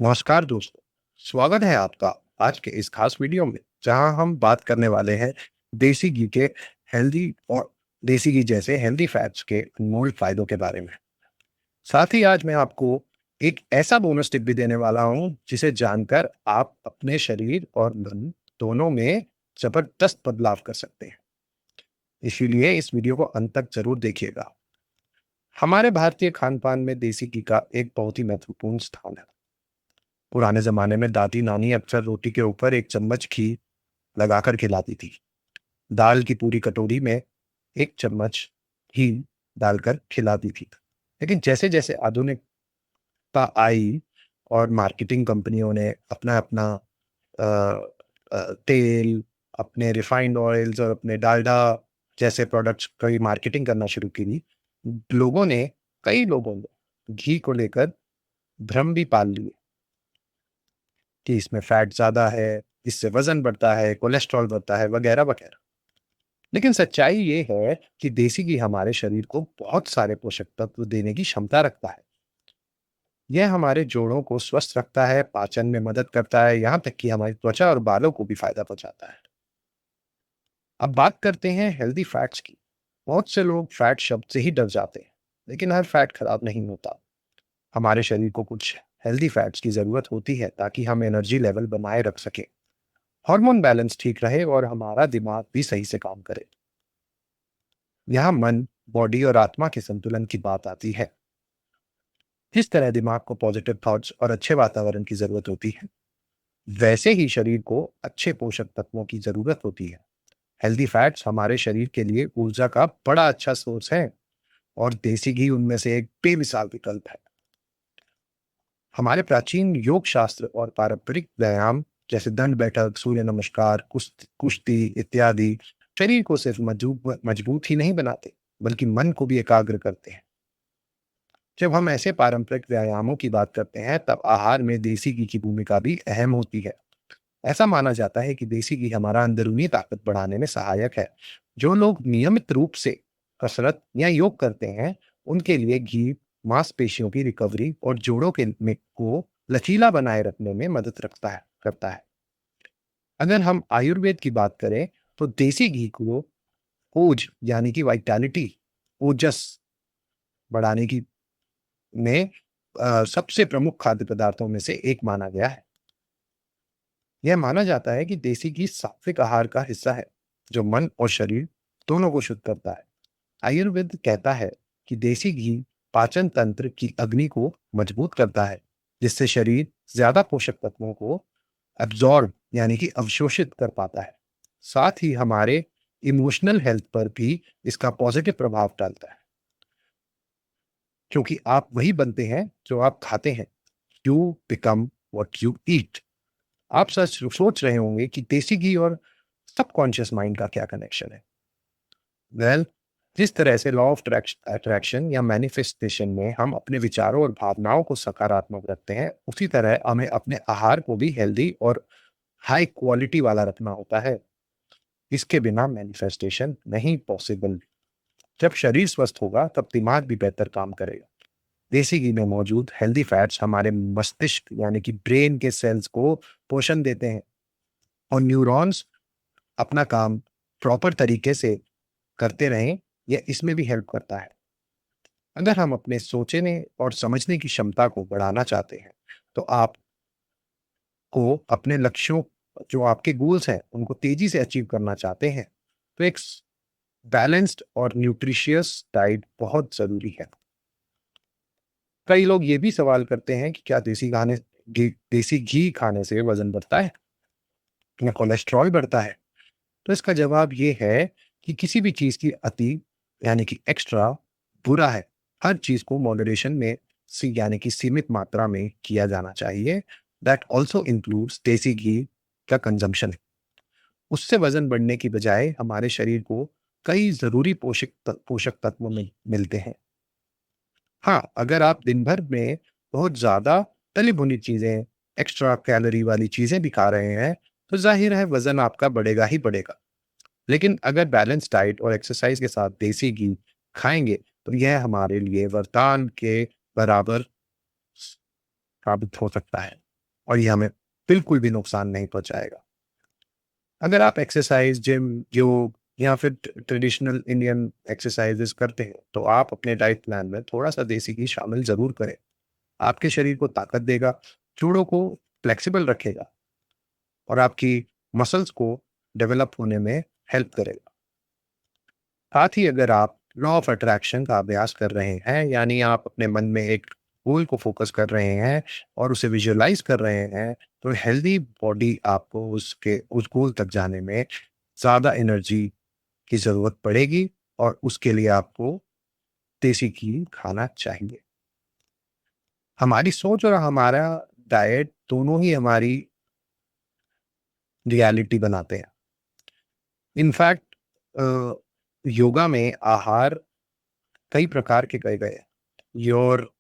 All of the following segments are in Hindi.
नमस्कार दोस्तों, स्वागत है आपका आज के इस खास वीडियो में जहां हम बात करने वाले हैं देसी घी के हेल्दी और देसी घी जैसे हेल्दी फैट्स के अनमोल फायदों के बारे में। साथ ही आज मैं आपको एक ऐसा बोनस टिप भी देने वाला हूं जिसे जानकर आप अपने शरीर और मन दोनों में जबरदस्त बदलाव कर सकते हैं। इसीलिए इस वीडियो को अंत तक जरूर देखिएगा। हमारे भारतीय खान पान में देसी घी का एक बहुत ही महत्वपूर्ण स्थान है। पुराने जमाने में दादी नानी अक्सर रोटी के ऊपर एक चम्मच घी लगाकर खिलाती थी। दाल की पूरी कटोरी में एक चम्मच घी डालकर खिलाती थी। लेकिन जैसे जैसे आधुनिकता आई और मार्केटिंग कंपनियों ने अपना अपना अ, तेल, अपने रिफाइंड ऑयल्स और अपने डालडा जैसे प्रोडक्ट्स की मार्केटिंग करना शुरू की, लोगों ने कई लोगों ने घी को लेकर भ्रम भी पाल लिए कि इसमें फैट ज़्यादा है, इससे वज़न बढ़ता है, कोलेस्ट्रॉल बढ़ता है, वगैरह-वगैरह। लेकिन सच्चाई ये है कि देसी घी हमारे शरीर को बहुत सारे पोषक तत्व देने की क्षमता रखता है। यह हमारे जोड़ों को स्वस्थ रखता है, पाचन में मदद करता है, यहाँ तक कि हमारी त्वचा और बालों को भी फ़ायदा पहुँचाता है। अब बात करते हैं हेल्दी फैट्स की। बहुत से लोग फैट शब्द से ही डर जाते हैं, लेकिन हर फैट खराब नहीं होता। हमारे शरीर को कुछ हेल्दी फैट्स की ज़रूरत होती है ताकि हम एनर्जी लेवल बनाए रख सकें। हार्मोन बैलेंस ठीक रहे और हमारा दिमाग भी सही से काम करे। यहाँ मन, बॉडी और आत्मा के संतुलन की बात आती है। जिस तरह दिमाग को पॉजिटिव थॉट्स और अच्छे वातावरण की जरूरत होती है, वैसे ही शरीर को अच्छे पोषक तत्वों की जरूरत होती है। हेल्दी फैट्स हमारे शरीर के लिए ऊर्जा का बड़ा अच्छा सोर्स है और देसी घी उनमें से एक बेमिसाल विकल्प है। हमारे प्राचीन योग शास्त्र और पारंपरिक व्यायाम जैसे दंड बैठक, सूर्य नमस्कार, कुश्ती इत्यादि शरीर को सिर्फ मजबूत मजबूत ही नहीं बनाते, बल्कि मन को भी एकाग्र करते हैं। जब हम ऐसे पारंपरिक व्यायामों की बात करते हैं, तब आहार में देसी घी की भूमिका भी अहम होती है। ऐसा माना जाता है कि देसी घी हमारा अंदरूनी ताकत बढ़ाने में सहायक है। जो लोग नियमित रूप से कसरत या योग करते हैं, उनके लिए घी मांसपेशियों की रिकवरी और जोड़ों के में को लचीला बनाए रखने में मदद रखता है करता है। अगर हम आयुर्वेद की बात करें, तो देसी घी को ओज यानी कि वाइटैलिटी, ओजस बढ़ाने की में सबसे प्रमुख खाद्य पदार्थों में से एक माना गया है। यह माना जाता है कि देसी घी सात्विक आहार का हिस्सा है, जो मन और शरीर दोनों को शुद्ध करता है। आयुर्वेद कहता है कि देसी घी पाचन तंत्र की अग्नि को मजबूत करता है, जिससे शरीर ज्यादा पोषक तत्वों को एब्जॉर्ब यानी कि अवशोषित कर पाता है। साथ ही हमारे इमोशनल हेल्थ पर भी इसका पॉजिटिव प्रभाव डालता है, क्योंकि आप वही बनते हैं जो आप खाते हैं। You become what you eat. आप सच सोच रहे होंगे कि देसी घी और सबकॉन्शियस माइंड का क्या कनेक्शन है। वेल, जिस तरह से लॉ ऑफ अट्रैक्शन या मैनिफेस्टेशन में हम अपने विचारों और भावनाओं को सकारात्मक रखते हैं, उसी तरह हमें अपने आहार को भी हेल्दी और हाई क्वालिटी वाला रखना होता है। इसके बिना मैनिफेस्टेशन नहीं पॉसिबल। जब शरीर स्वस्थ होगा, तब दिमाग भी बेहतर काम करेगा। देसी घी में मौजूद हेल्दी फैट्स हमारे मस्तिष्क यानी कि ब्रेन के सेल्स को पोषण देते हैं और न्यूरॉन्स अपना काम प्रॉपर तरीके से करते रहें, यह इसमें भी हेल्प करता है। अगर हम अपने सोचने और समझने की क्षमता को बढ़ाना चाहते हैं, तो आपको अपने लक्ष्यों, जो आपके गोल्स हैं, उनको तेजी से अचीव करना चाहते हैं, तो एक बैलेंस्ड और न्यूट्रिशियस डाइट बहुत जरूरी है। कई लोग ये भी सवाल करते हैं कि क्या देसी घी खाने से वजन बढ़ता है या कोलेस्ट्रॉल बढ़ता है। तो इसका जवाब ये है कि किसी भी चीज की अति यानी कि एक्स्ट्रा बुरा है। हर चीज को मॉडरेशन में यानी कि सीमित मात्रा में किया जाना चाहिए। दैट ऑल्सो इंक्लूड्स देसी घी का कंजम्पशन। उससे वजन बढ़ने की बजाय हमारे शरीर को कई जरूरी पोषक तत्व मिलते हैं। हाँ, अगर आप दिन भर में बहुत ज़्यादा तली भुनी चीज़ें, एक्स्ट्रा कैलोरी वाली चीज़ें भी खा रहे हैं, तो ज़ाहिर है वज़न आपका बढ़ेगा ही बढ़ेगा। लेकिन अगर बैलेंस डाइट और एक्सरसाइज़ के साथ देसी घी खाएँगे, तो यह हमारे लिए वरदान के बराबर साबित हो सकता है। और ये हमें बिल्कुल भी नुकसान नहीं पहुँचाएगा। अगर आप एक्सरसाइज़, जिम, योग या फिर ट्रेडिशनल इंडियन एक्सरसाइज़ेज़ करते हैं, तो आप अपने डाइट प्लान में थोड़ा-सा देसी घी शामिल ज़रूर करें। आपके शरीर को ताकत देगा, जोड़ों को फ्लेक्सिबल रखेगा और आपकी मसल्स को डेवलप होने में हेल्प करेगा। साथ ही अगर आप लॉ ऑफ अट्रैक्शन का अभ्यास कर रहे हैं, यानी आप अपने मन में एक गोल को फोकस कर रहे हैं और उसे विजुअलाइज कर रहे हैं, तो हेल्दी बॉडी आपको उसके उस गोल तक जाने में ज़्यादा एनर्जी की ज़रूरत पड़ेगी और उसके लिए आपको देसी घी खाना चाहिए। हमारी सोच और हमारा डाइट दोनों ही हमारी रियलिटी बनाते हैं। इनफैक्ट योगा में आहार कई प्रकार के कहे गए हैं। योर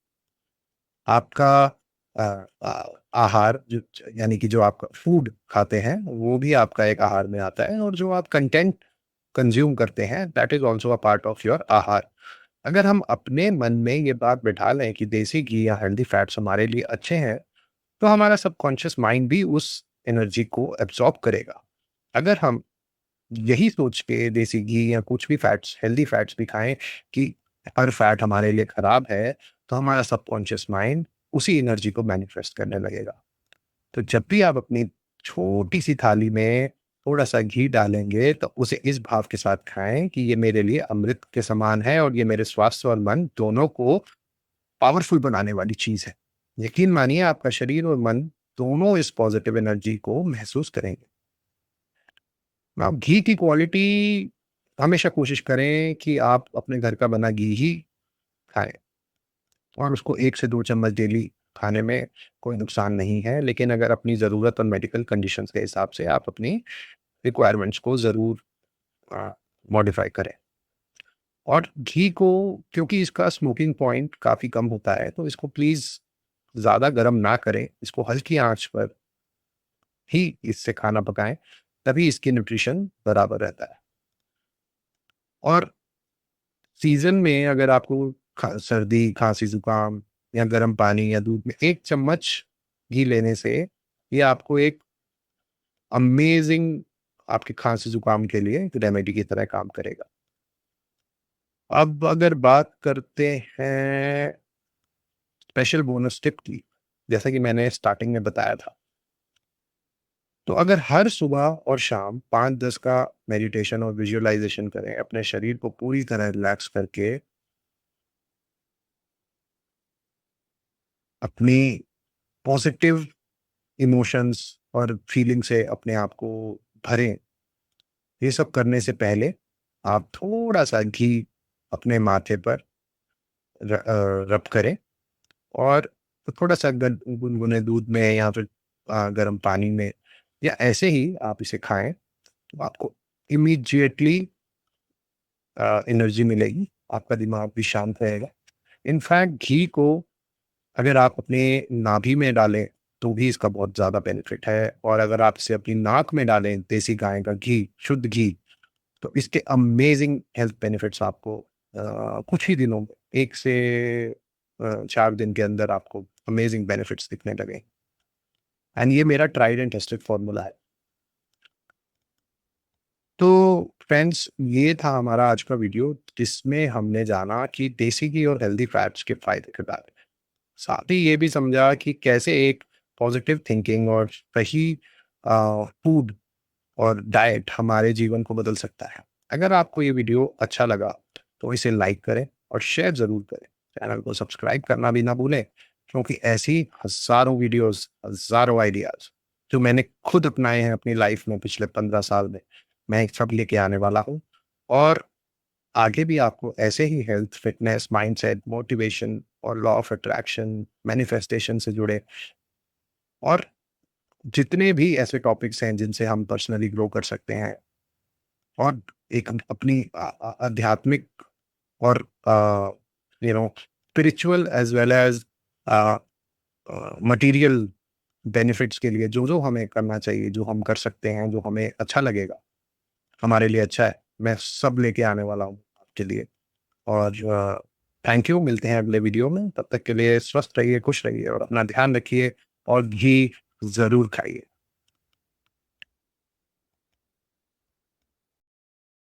आपका अ, आहार जो यानी कि जो आपका फूड खाते हैं, वो भी आपका एक आहार में आता है, और जो आप कंटेंट कंज्यूम करते हैं, that is also a part of your आहार। अगर हम अपने मन में ये बात बिठा लें कि देसी घी या हेल्दी फैट्स हमारे लिए अच्छे हैं, तो हमारा सबकॉन्शियस माइंड भी उस एनर्जी को एब्जॉर्ब करेगा। अगर हम यही सोच के देसी घी या कुछ भी फैट्स, हेल्दी फैट्स भी खाएं कि हर फैट हमारे लिए खराब है, तो हमारा सबकॉन्शियस माइंड उसी एनर्जी को मैनिफेस्ट करने लगेगा। तो जब भी आप अपनी छोटी सी थाली में थोड़ा सा घी डालेंगे, तो उसे इस भाव के साथ खाएं कि ये मेरे लिए अमृत के समान है और ये मेरे स्वास्थ्य और मन दोनों को पावरफुल बनाने वाली चीज है। यकीन मानिए, आपका शरीर और मन दोनों इस पॉजिटिव एनर्जी को महसूस करेंगे। आप घी की क्वालिटी हमेशा कोशिश करें कि आप अपने घर का बना घी ही खाएँ, और उसको 1 से 2 चम्मच डेली खाने में कोई नुकसान नहीं है। लेकिन अगर अपनी ज़रूरत और मेडिकल कंडीशंस के हिसाब से आप अपनी रिक्वायरमेंट्स को ज़रूर मॉडिफ़ाई करें। और घी को, क्योंकि इसका स्मोकिंग पॉइंट काफ़ी कम होता है, तो इसको प्लीज़ ज़्यादा गरम ना करें। इसको हल्की आँच पर ही इससे खाना पकाएँ, तभी इसकी न्यूट्रिशन बराबर रहता है। और सीज़न में अगर आपको सर्दी, खाँसी, ज़ुकाम या गर्म पानी या दूध में 1 चम्मच घी लेने से ये आपको एक अमेज़िंग, आपके खाँसी, ज़ुकाम के लिए एक रेमेडी की तरह काम करेगा। अब अगर बात करते हैं स्पेशल बोनस टिप की, जैसा कि मैंने स्टार्टिंग में बताया था, तो अगर हर सुबह और शाम 5-10 का मेडिटेशन और विजुअलाइज़ेशन करें, अपने शरीर को पूरी तरह रिलैक्स करके अपनी पॉज़िटिव इमोशंस और फीलिंग से अपने आप को भरें। ये सब करने से पहले आप थोड़ा-सा घी अपने माथे पर रब करें, और थोड़ा-सा गुनगुने दूध में या फिर गर्म पानी में, या ऐसे ही आप इसे खाएँ, तो आपको इमीडिएटली एनर्जी मिलेगी, आपका दिमाग भी शांत रहेगा। इनफैक्ट घी को अगर आप अपने नाभि में डालें, तो भी इसका बहुत ज़्यादा बेनिफिट है, और अगर आप इसे अपनी नाक में डालें, देसी गाय का घी, शुद्ध घी, तो इसके अमेज़िंग हेल्थ बेनिफिट्स आपको कुछ ही दिनों में, 1 से 4 दिन के अंदर आपको अमेज़िंग बेनिफिट्स दिखने लगे। एंड ये मेरा ट्राइड एंड टेस्टेड फ़ॉर्मूला है। तो फ्रेंड्स, ये था हमारा आज का वीडियो, जिसमें हमने जाना कि देसी घी और हेल्दी फैट्स के फ़ायदे के बारे में। साथ ही ये भी समझा कि कैसे एक पॉजिटिव थिंकिंग और सही फूड और डाइट हमारे जीवन को बदल सकता है। अगर आपको ये वीडियो अच्छा लगा, तो इसे लाइक करें और शेयर ज़रूर करें। चैनल को सब्सक्राइब करना भी ना भूलें, क्योंकि ऐसी हज़ारों वीडियोज़, हज़ारों आइडियाज़ जो मैंने खुद अपनाए हैं अपनी लाइफ में पिछले 15 साल में, मैं सब लेके आने वाला हूँ। और आगे भी आपको ऐसे ही हेल्थ, फिटनेस, माइंडसेट, मोटिवेशन और लॉ ऑफ अट्रैक्शन, मैनिफेस्टेशन से जुड़े और जितने भी ऐसे टॉपिक्स हैं जिनसे हम पर्सनली ग्रो कर सकते हैं, और एक अपनी आध्यात्मिक और spiritual as well as material benefits के लिए जो जो हमें करना चाहिए, जो हम कर सकते हैं, जो हमें अच्छा लगेगा, हमारे लिए अच्छा है, मैं सब लेके आने वाला हूँ आपके लिए। और थैंक यू, मिलते हैं अगले वीडियो में। तब तक के लिए स्वस्थ रहिए, खुश रहिए और अपना ध्यान रखिए। और घी ज़रूर खाइए।